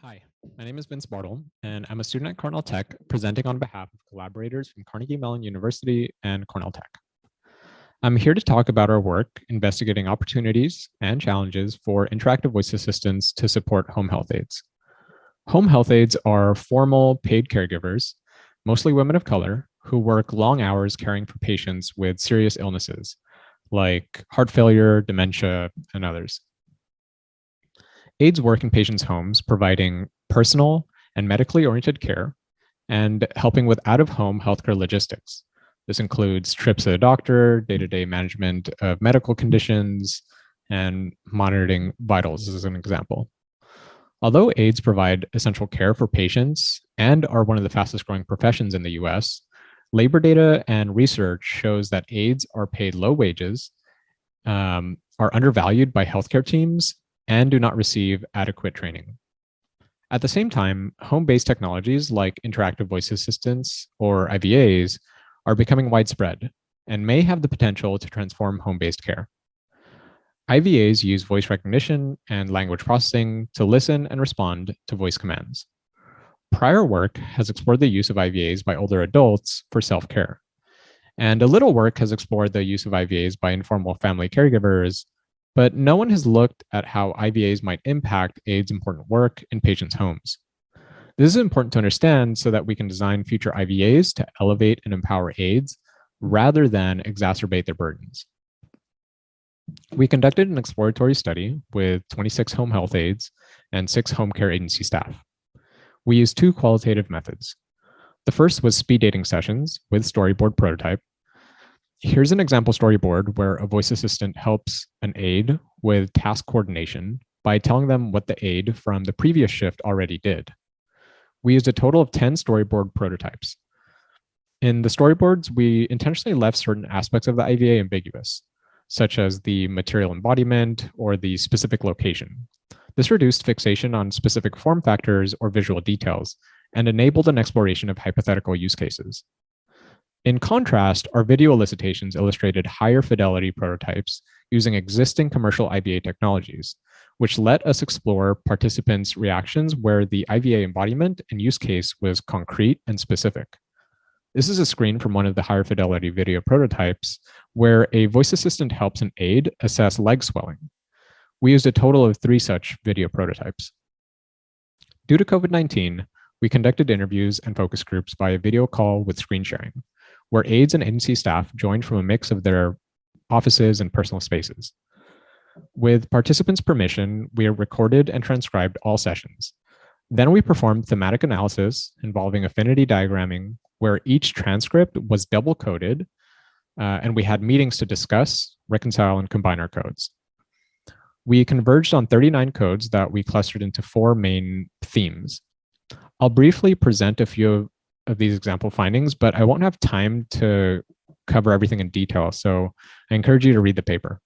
Hi, my name is Vince Bartle, and I'm a student at Cornell Tech presenting on behalf of collaborators from Carnegie Mellon University and Cornell Tech. I'm here to talk about our work investigating opportunities and challenges for interactive voice assistants to support home health aides. Home health aides are formal paid caregivers, mostly women of color, who work long hours caring for patients with serious illnesses like heart failure, dementia, and others. Aides work in patients' homes, providing personal and medically oriented care and helping with out-of-home healthcare logistics. This includes trips to the doctor, day-to-day management of medical conditions, and monitoring vitals, as an example. Although aides provide essential care for patients and are one of the fastest growing professions in the US, labor data and research shows that aides are paid low wages, are undervalued by healthcare teams, and do not receive adequate training. At the same time, home-based technologies like interactive voice assistants or IVAs are becoming widespread and may have the potential to transform home-based care. IVAs use voice recognition and language processing to listen and respond to voice commands. Prior work has explored the use of IVAs by older adults for self-care. And a little work has explored the use of IVAs by informal family caregivers, but no one has looked at how IVAs might impact aides' important work in patients' homes. This is important to understand so that we can design future IVAs to elevate and empower aides rather than exacerbate their burdens. We conducted an exploratory study with 26 home health aides and 6 home care agency staff. We used 2 qualitative methods. The first was speed dating sessions with Storyboard prototype. Here's an example storyboard where a voice assistant helps an aide with task coordination by telling them what the aide from the previous shift already did. We used a total of 10 storyboard prototypes. In the storyboards, we intentionally left certain aspects of the IVA ambiguous, such as the material embodiment or the specific location. This reduced fixation on specific form factors or visual details and enabled an exploration of hypothetical use cases. In contrast, our video elicitations illustrated higher fidelity prototypes using existing commercial IVA technologies, which let us explore participants' reactions where the IVA embodiment and use case was concrete and specific. This is a screen from one of the higher fidelity video prototypes where a voice assistant helps an aide assess leg swelling. We used a total of 3 such video prototypes. Due to COVID-19, we conducted interviews and focus groups via video call with screen sharing, where aides and agency staff joined from a mix of their offices and personal spaces. With participants' permission, we recorded and transcribed all sessions. Then we performed thematic analysis involving affinity diagramming, where each transcript was double-coded, and we had meetings to discuss, reconcile, and combine our codes. We converged on 39 codes that we clustered into 4 main themes. I'll briefly present a few of these example findings, but I won't have time to cover everything in detail, so I encourage you to read the paper.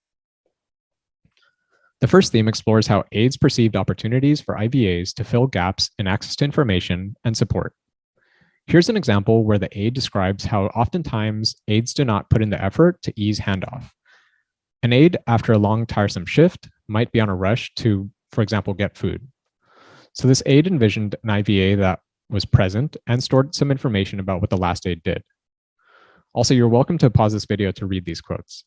The first theme explores how aides perceived opportunities for IVAs to fill gaps in access to information and support. Here's an example where the aide describes how oftentimes aides do not put in the effort to ease handoff. An aide, after a long, tiresome shift, might be on a rush to, for example, get food. So this aide envisioned an IVA that was present and stored some information about what the last aide did. Also, you're welcome to pause this video to read these quotes.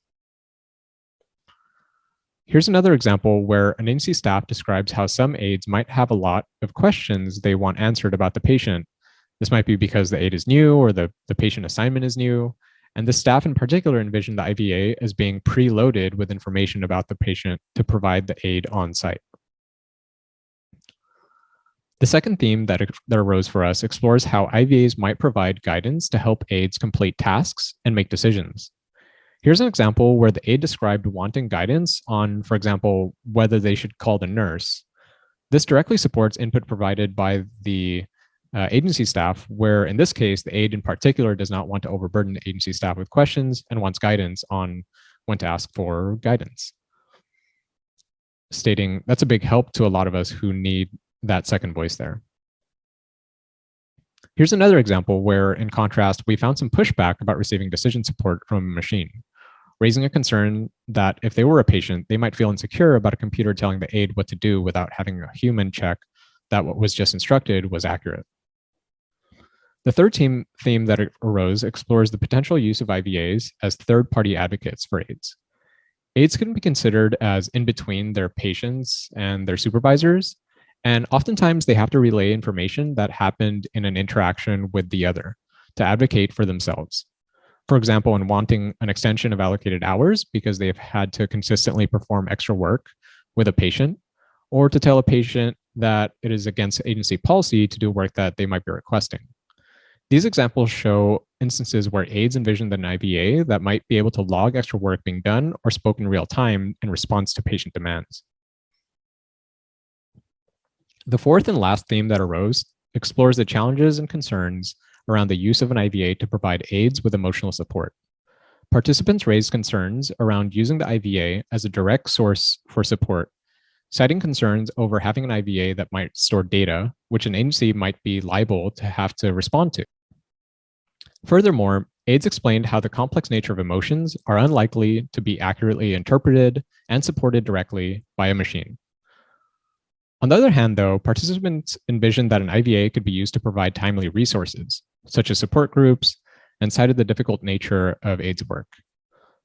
Here's another example where an agency staff describes how some aides might have a lot of questions they want answered about the patient. This might be because the aide is new or the patient assignment is new. And the staff in particular envisioned the IVA as being preloaded with information about the patient to provide the aide on site. The second theme that arose for us explores how IVAs might provide guidance to help aides complete tasks and make decisions. Here's an example where the aide described wanting guidance on, for example, whether they should call the nurse. This directly supports input provided by the agency staff, where in this case, the aide in particular does not want to overburden the agency staff with questions and wants guidance on when to ask for guidance. Stating that's a big help to a lot of us who need that second voice there. Here's another example where, in contrast, we found some pushback about receiving decision support from a machine, raising a concern that if they were a patient, they might feel insecure about a computer telling the aide what to do without having a human check that what was just instructed was accurate. The third theme that arose explores the potential use of IVAs as third-party advocates for aides. Aides can be considered as in between their patients and their supervisors, and oftentimes they have to relay information that happened in an interaction with the other to advocate for themselves. For example, in wanting an extension of allocated hours because they've had to consistently perform extra work with a patient, or to tell a patient that it is against agency policy to do work that they might be requesting. These examples show instances where aides envisioned an IVA that might be able to log extra work being done or spoken in real time in response to patient demands. The fourth and last theme that arose explores the challenges and concerns around the use of an IVA to provide aides with emotional support. Participants raised concerns around using the IVA as a direct source for support, citing concerns over having an IVA that might store data, which an agency might be liable to have to respond to. Furthermore, aides explained how the complex nature of emotions are unlikely to be accurately interpreted and supported directly by a machine. On the other hand, though, participants envisioned that an IVA could be used to provide timely resources, such as support groups, and cited the difficult nature of aides' work.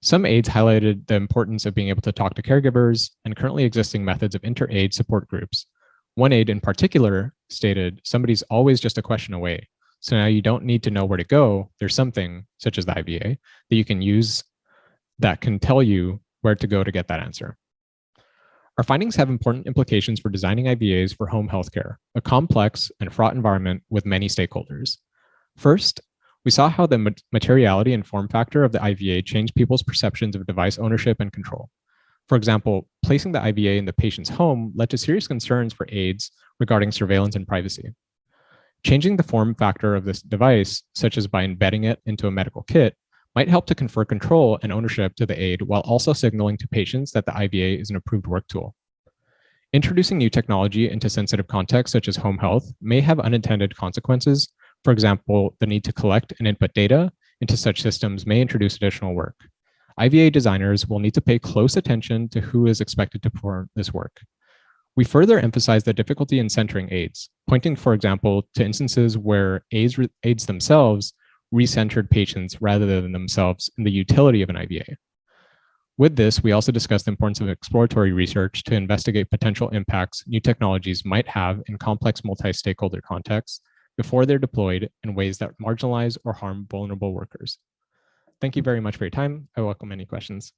Some aides highlighted the importance of being able to talk to caregivers and currently existing methods of inter-aide support groups. One aide in particular stated, "Somebody's always just a question away. So now you don't need to know where to go. There's something, such as the IVA, that you can use that can tell you where to go to get that answer." Our findings have important implications for designing IVAs for home healthcare, a complex and fraught environment with many stakeholders. First, we saw how the materiality and form factor of the IVA changed people's perceptions of device ownership and control. For example, placing the IVA in the patient's home led to serious concerns for aides regarding surveillance and privacy. Changing the form factor of this device, such as by embedding it into a medical kit, might help to confer control and ownership to the aide while also signaling to patients that the IVA is an approved work tool. Introducing new technology into sensitive contexts such as home health may have unintended consequences. For example, the need to collect and input data into such systems may introduce additional work. IVA designers will need to pay close attention to who is expected to perform this work. We further emphasize the difficulty in centering aides, pointing, for example, to instances where aides themselves recentered patients rather than themselves in the utility of an IVA. With this, we also discussed the importance of exploratory research to investigate potential impacts new technologies might have in complex multi-stakeholder contexts before they're deployed in ways that marginalize or harm vulnerable workers. Thank you very much for your time. I welcome any questions.